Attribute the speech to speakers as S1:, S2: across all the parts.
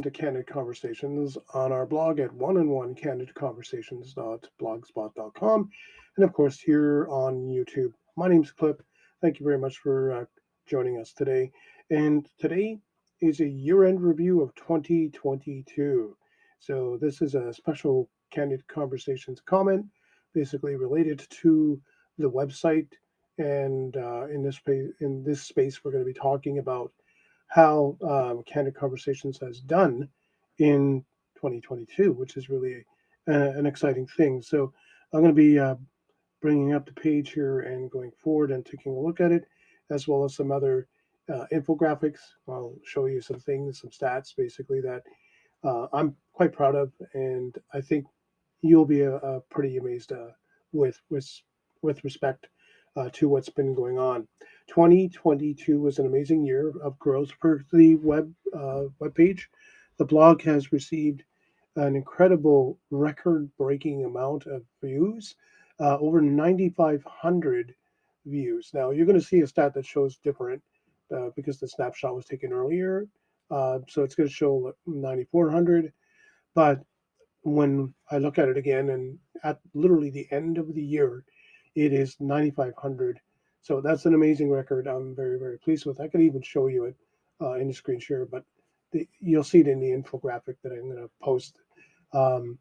S1: to Candid Conversations on our blog at one-on-one-candidconversations.blogspot.com, and of course here on YouTube. My name's Clip. Thank you very much for joining us today. And today is a year-end review of 2022. So this is a special Candid Conversations comment, basically related to the website. And in this space, we're going to be talking about how Candid Conversations has done in 2022, which is really an exciting thing. So I'm going to be bringing up the page here and going forward and taking a look at it, as well as some other infographics. I'll show you some things, some stats, basically that I'm quite proud of, and I think you'll be pretty amazed with with with respect to what's been going on. 2022 was an amazing year of growth for the web page. The blog has received an incredible record-breaking amount of views, over 9,500 views. Now you're going to see a stat that shows different because the snapshot was taken earlier, so it's going to show 9,400. But when I look at it again, and at literally the end of the year, it is 9,500. So that's an amazing record. I'm very, very pleased with. I could even show you it in the screen share, but you'll see it in the infographic that I'm going to post, um,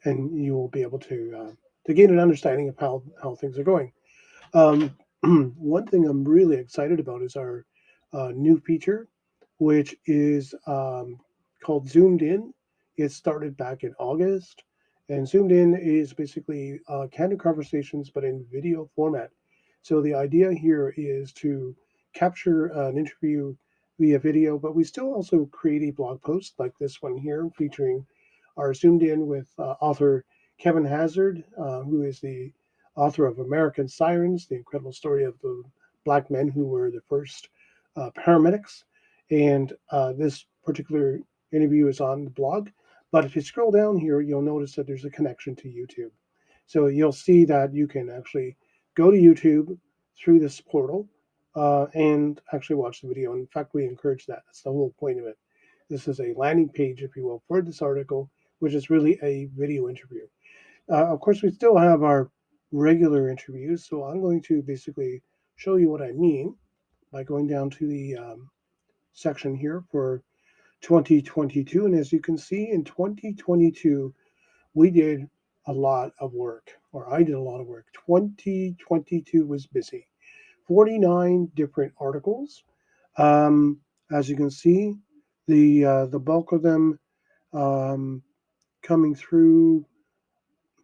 S1: and you will be able to gain an understanding of how things are going. Um, One thing I'm really excited about is our new feature, which is called Zoomed In. It started back in August, and Zoomed In is basically candid conversations, but in video format. So the idea here is to capture an interview via video, but we still also create a blog post like this one here, featuring our Zoomed In with author Kevin Hazard, who is the author of American Sirens, the incredible story of the Black men who were the first paramedics. And this particular interview is on the blog. But if you scroll down here, you'll notice that there's a connection to YouTube. So you'll see that you can actually go to YouTube through this portal and actually watch the video. In fact, we encourage that. That's the whole point of it. This is a landing page, if you will, for this article, which is really a video interview. Of course, we still have our regular interviews, so I'm going to basically show you what I mean by going down to the section here for 2022. And as you can see, in 2022, we did a lot of work, or I did a lot of work. 2022 was busy. 49 different articles. Um, as you can see, the bulk of them um, coming through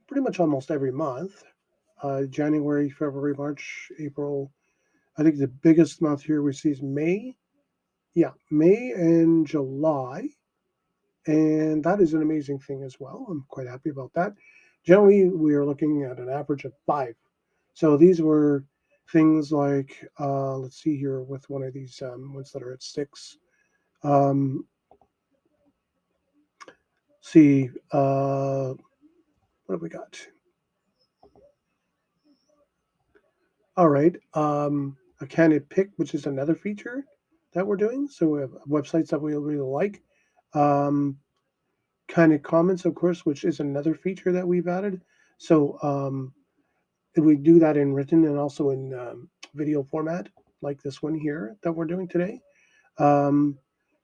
S1: pretty much almost every month. January, February, March, April. I think the biggest month here we see is May. Yeah, May and July. And that is an amazing thing as well. I'm quite happy about that. Generally, we are looking at an average of 5. So these were things like, let's see here with one of these ones that are at 6. Um, see, what have we got? All right. A candid pick, which is another feature that we're doing. So we have websites that we really like. Um, Candid comments, of course, which is another feature that we've added. So we do that in written and also in video format, like this one here that we're doing today. Um,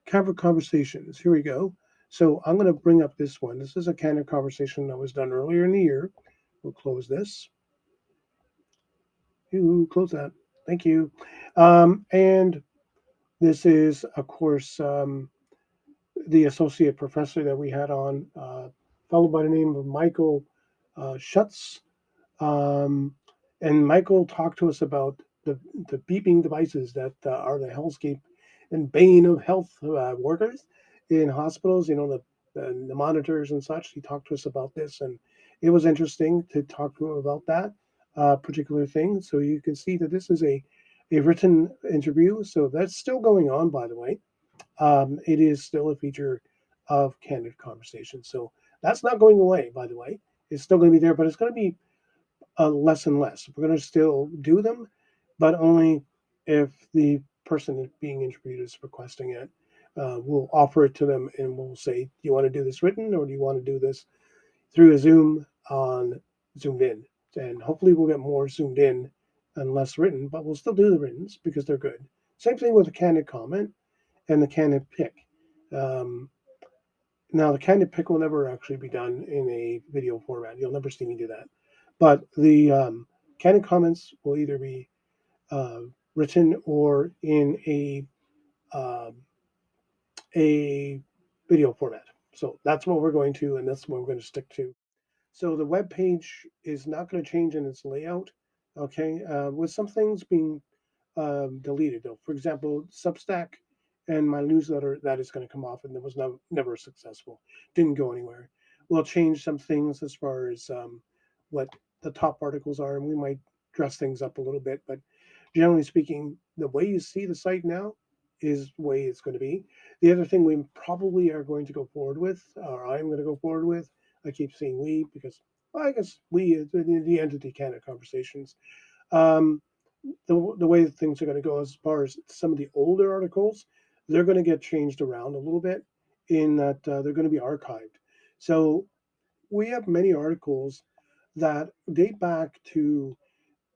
S1: Candid conversations. Here we go. So I'm going to bring up this one. This is a candid conversation that was done earlier in the year. We'll close this. You close that. Thank you. And this is, of course, the associate professor that we had on, fellow by the name of Michael Schutz. Um, and Michael talked to us about the beeping devices that are the hellscape and bane of health workers in hospitals, the monitors and such. He talked to us about this, and it was interesting to talk to him about that particular thing. So you can see that this is a written interview. So that's still going on, by the way. It is still a feature of Candid Conversations. So that's not going away, by the way. It's still going to be there, but it's going to be less and less. We're going to still do them, but only if the person being interviewed is requesting it. we'll offer it to them and we'll say, do you want to do this written or do you want to do this through a Zoom on Zoomed in? And hopefully we'll get more zoomed in and less written, but we'll still do the writtens because they're good. Same thing with the candid comment and the candid pick. Um, Now, the candid pick will never actually be done in a video format. You'll never see me do that. But the candid comments will either be uh, written or in um, a video format. So that's what we're going to, and that's what we're going to stick to. So the web page is not going to change in its layout. Okay, with some things being deleted. Though, for example, Substack and my newsletter that is going to come off, and it was never successful. Didn't go anywhere. We'll change some things as far as what the top articles are, and we might dress things up a little bit. But generally speaking, the way you see the site now is the way it's going to be. The other thing we probably are going to go forward with, or I'm going to go forward with, I keep saying we because well, I guess we, the entity Candid Conversations. Um, the way things are going to go as far as some of the older articles, they're going to get changed around a little bit in that they're going to be archived. So we have many articles that date back to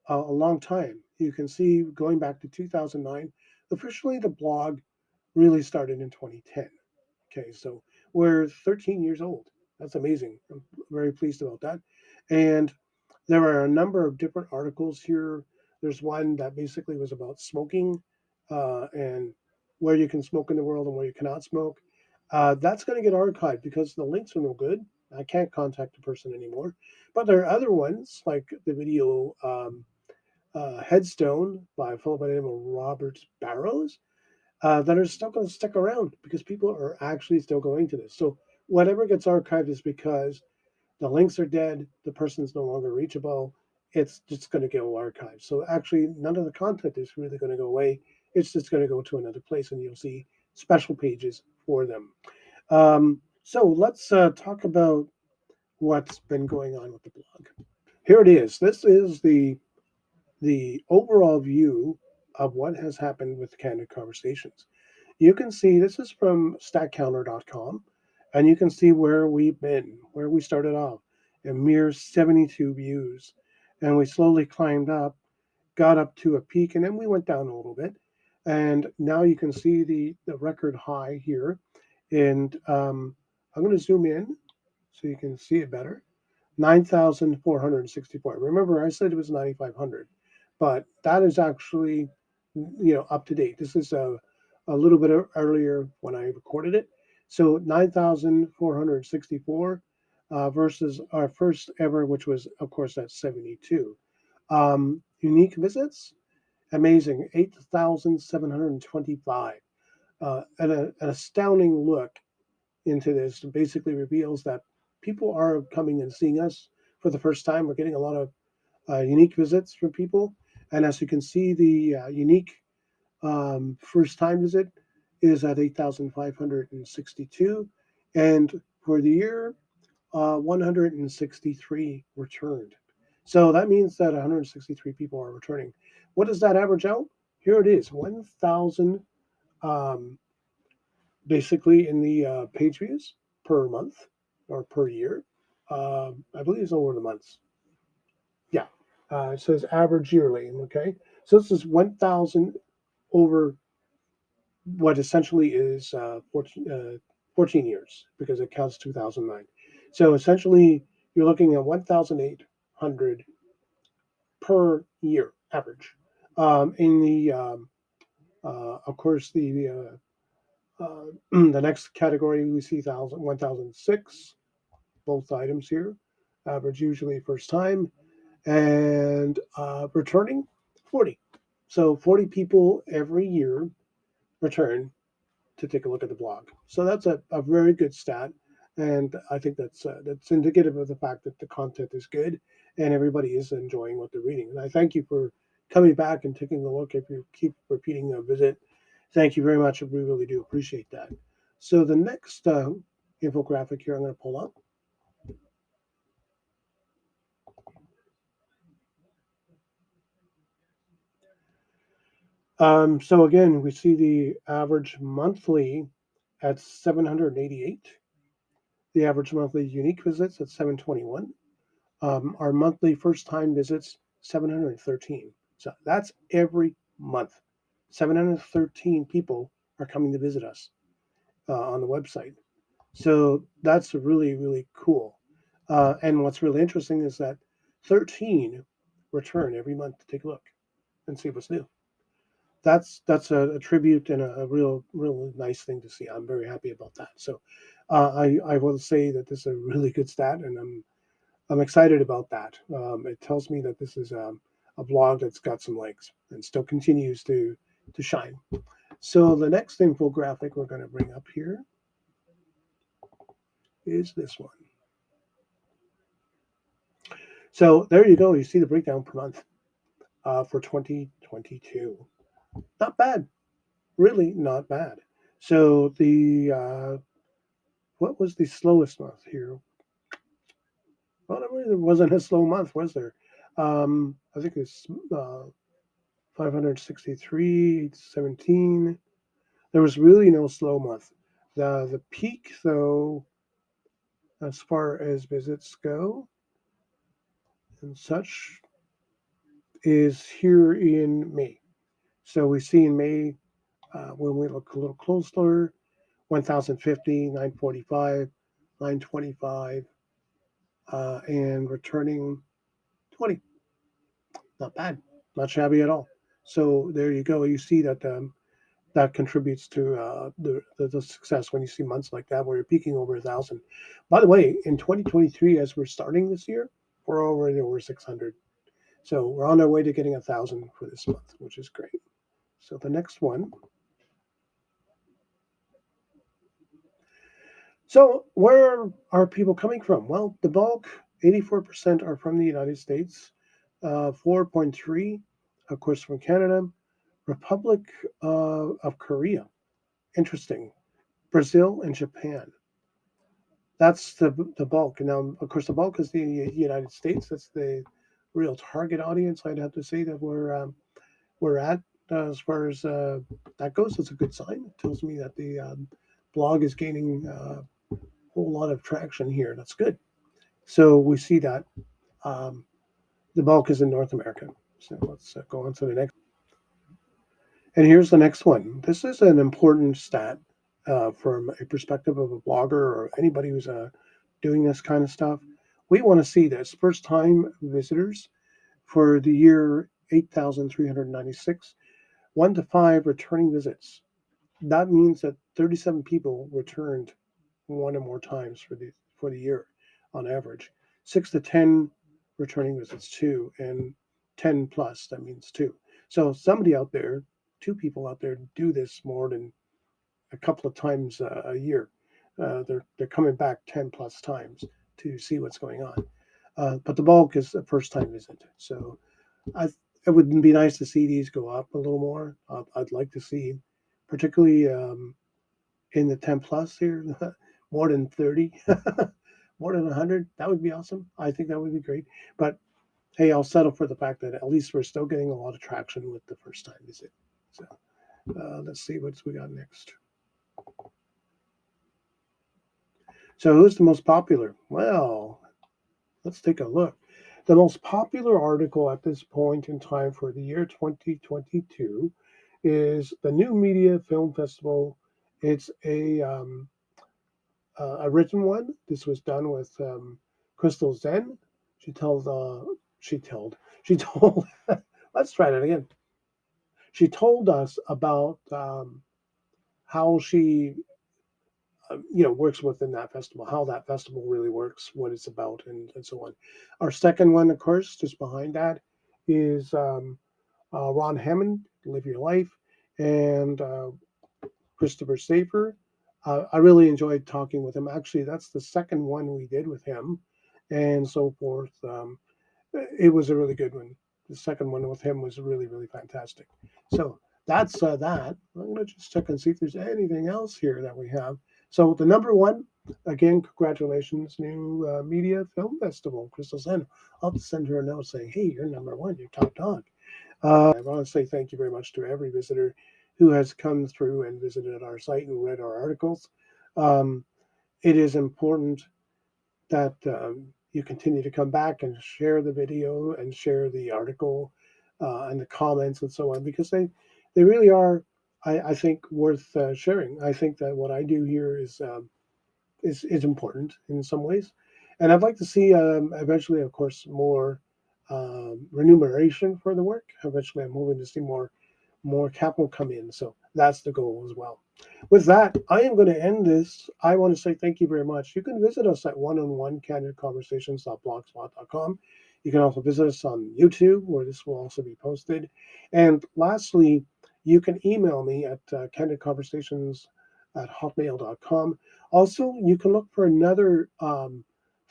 S1: a long time. You can see going back to 2009. Officially, the blog really started in 2010. Okay, so we're 13 years old. That's amazing. I'm very pleased about that. And there are a number of different articles here. There's one that basically was about smoking and where you can smoke in the world and where you cannot smoke. That's going to get archived because the links are no good. I can't contact the person anymore. But there are other ones like the video Headstone by a fellow by the name of Robert Barrows that are still going to stick around because people are actually still going to this. So whatever gets archived is because the links are dead, the person's no longer reachable. It's just going to go archived. So actually, none of the content is really going to go away. It's just going to go to another place, and you'll see special pages for them. So let's talk about what's been going on with the blog. Here it is. This is the overall view of what has happened with Candid Conversations. You can see this is from statcounter.com, and you can see where we've been, where we started off, a mere 72 views. And we slowly climbed up, got up to a peak, and then we went down a little bit. And now you can see the record high here. And I'm going to zoom in so you can see it better. 9,464. Remember, I said it was 9,500, but that is actually, up to date. This is a little bit earlier when I recorded it. So 9,464 versus our first ever, which was, of course, at 72. Unique visits, amazing, 8,725. An astounding look into this basically reveals that people are coming and seeing us for the first time. We're getting a lot of unique visits from people. And as you can see, the unique first time visit is at 8,562. And for the year, 163 returned. So that means that 163 people are returning. What does that average out? Here it is 1,000 um, basically in the page views per month or per year. I believe it's over the months. Yeah. It says average yearly. Okay. So this is 1,000 over what essentially is 14 years because it counts 2009. So essentially, you're looking at 1,800 per year average. In the, of course, the next category we see 1,006, both items here. Average usually first time, and returning 40. So 40 people every year return to take a look at the blog. So that's a very good stat, and I think that's indicative of the fact that the content is good and everybody is enjoying what they're reading. And I thank you for coming back and taking a look. If you keep repeating a visit, thank you very much. We really do appreciate that. So the next infographic here I'm going to pull up. So again, we see the average monthly at 788. The average monthly unique visits at 721. Our monthly first time visits 713. So that's every month. 713 people are coming to visit us on the website. So that's really, really cool. And what's really interesting is that 13 return every month to take a look and see what's new. That's a tribute and a real nice thing to see. I'm very happy about that. So I will say that this is a really good stat, and I'm excited about that. It tells me that this is a blog that's got some legs and still continues to shine. So the next infographic we're going to bring up here is this one. So there you go. You see the breakdown per month for 2022. Not bad, really not bad. So the what was the slowest month here? Well, there wasn't a slow month, was there? I think it's 563, 17. There was really no slow month. The peak, though, as far as visits go and such, is here in May. So we see in May, when we look a little closer, 1,050, 945, 925, and returning 20. Not bad, not shabby at all. So there you go. You see that that contributes to the success when you see months like that where you're peaking over 1,000. By the way, in 2023, as we're starting this year, we're already over 600. So we're on our way to getting 1,000 for this month, which is great. So the next one. So where are people coming from? Well, the bulk, 84% are from the United States, 4.3, of course, from Canada, Republic of Korea. Interesting. Brazil and Japan. That's the bulk. Now, of course, the bulk is the United States. That's the real target audience. I'd have to say that we're at as far as that goes. It's a good sign. It tells me that the blog is gaining a whole lot of traction here. That's good. So we see that the bulk is in North America. So let's go on to the next. And here's the next one. This is an important stat from a perspective of a blogger or anybody who's doing this kind of stuff. We want to see this first time visitors for the year 8,396, 1 to 5 returning visits. That means that 37 people returned one or more times for the year on average. 6 to 10 returning visits, two, and 10 plus, that means two. So somebody out there, two people out there do this more than a couple of times a year. They're coming back 10 plus times to see what's going on. But the bulk is a first time visit. So I, it would be nice to see these go up a little more. I'd like to see, particularly in the 10 plus here, more than 30, more than 100. That would be awesome. I think that would be great. But hey, I'll settle for the fact that at least we're still getting a lot of traction with the first time visit. So let's see what we got next. So who's the most popular? Well, let's take a look. The most popular article at this point in time for the year 2022 is the New Media Film Festival. It's a written one. This was done with Crystal Zen. She told, she told, let's try that again. She told us about how she, works within that festival, how that festival really works, what it's about, and so on. Our second one, of course, just behind that is Ron Hammond, Live Your Life, and Christopher Safer. I really enjoyed talking with him. Actually, that's the second one we did with him, and so forth. It was a really good one. The second one with him was really, really fantastic. So that's that. I'm going to just check and see if there's anything else here that we have. So the number one, again, congratulations, New Media Film Festival, Crystal Zen. I'll send her a note saying, hey, you're number one, you're top dog. I want to say thank you very much to every visitor who has come through and visited our site and read our articles. Um, it is important that you continue to come back and share the video and share the article and the comments and so on, because they really are, I think, worth sharing. I think that what I do here is important in some ways, and I'd like to see eventually, of course, more remuneration for the work. Eventually, I'm hoping to see more capital come in. So that's the goal as well. With that, I am going to end this. I want to say thank you very much. You can visit us at one-on-one-candidconversations.blogspot.com. You can also visit us on YouTube, where this will also be posted. And lastly, you can email me at candidconversations at hotmail.com. Also, you can look for another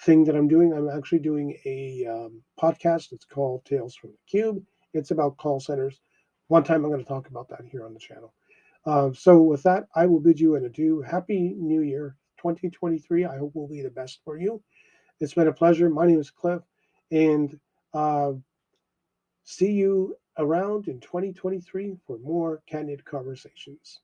S1: thing that I'm doing. I'm actually doing a podcast. It's called Tales from the Cube. It's about call centers. One time I'm going to talk about that here on the channel. So with that, I will bid you an adieu. Happy New Year 2023. I hope will be the best for you. It's been a pleasure. My name is Cliff, and uh, see you around in 2023 for more Candid Conversations.